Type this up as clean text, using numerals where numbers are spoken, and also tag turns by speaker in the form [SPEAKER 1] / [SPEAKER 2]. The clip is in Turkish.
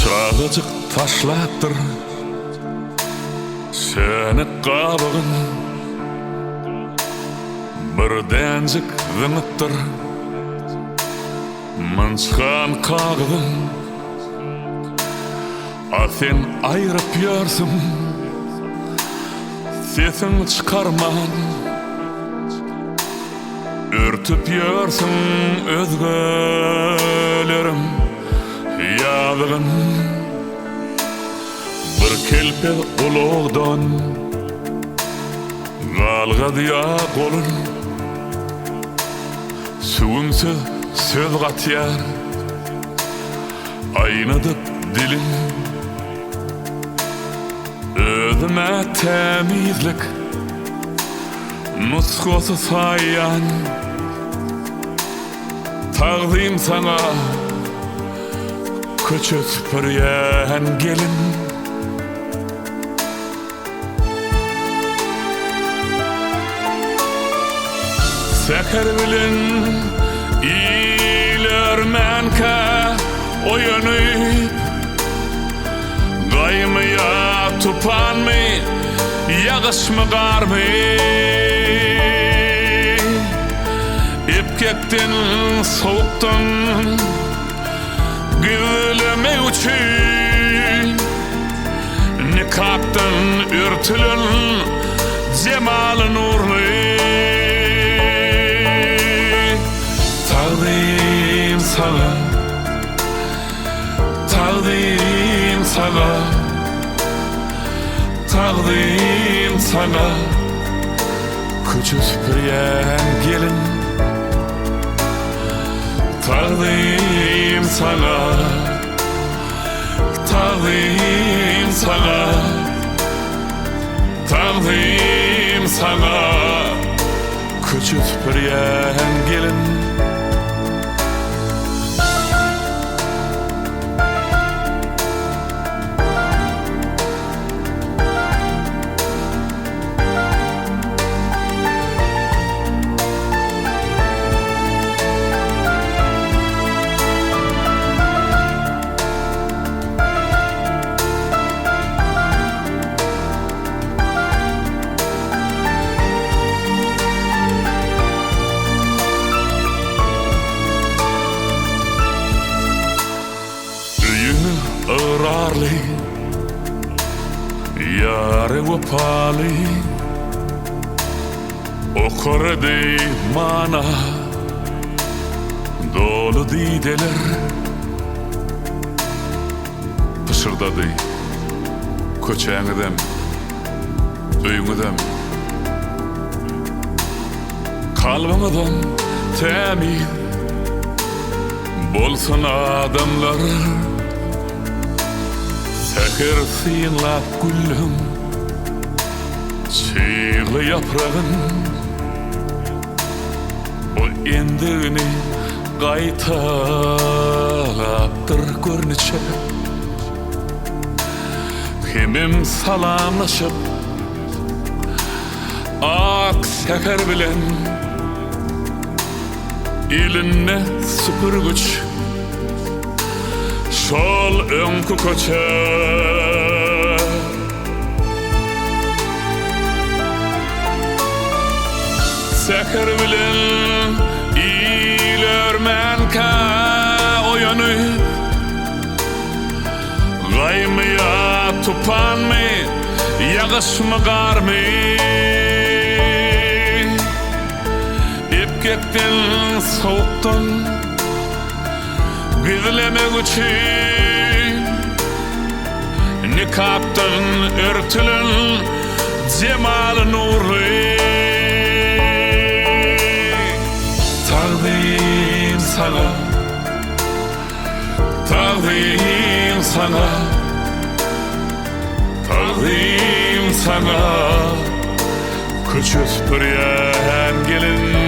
[SPEAKER 1] Çağıcık taşlattır seni qabığın, bir däncik zınıttır mınçkan kağıdın. Sen ayırıp ýörsün, sesini çıkarman, örtüp ýörsün özgelerim ýadygyn. Bir kelpe ulugdan galgadyya golun, suwuňsy söz gatýar aynadyp dilin. Özüme temizlik nuskosy saýan, tagzym sana köçe süpürýän gelin. Seher bilen ilermenke oýanyp, gaýmaya tupanmy, ýagyşmy garmy, ipkekden sowukdan güleme üçin, nikapdan örtülen jemaly nurly. Tagdym sana, tagdym sana, tagdym sana, köçe süpürýän gelin. Tagdym sana, tagdym sana, tagdym sana, köçe süpürýän gelin. Ağrarly, ýary wepaly, okurdy mana dolu dideler, pışırdady köçeňidem, öýüňidem, kalbyňydan temiz bolsun adamlar. Seher sıyınlap güllüm, çiğli yaprağın, o endini gaytalaptır görnüçe. Hemim salamlaşıp ak seher bilen, eline süpürgüç şol öňkü köçe. Seher bilen ilermenke oýanyp, gaýmaya tupanmy, ýagyşmy garmy, ipkekden sowukdan gizlemek üçin, nikapdan örtülen jemaly nurly. Tagdym sana, tagdym sana, tagdym sana, köçe süpürýän gelin.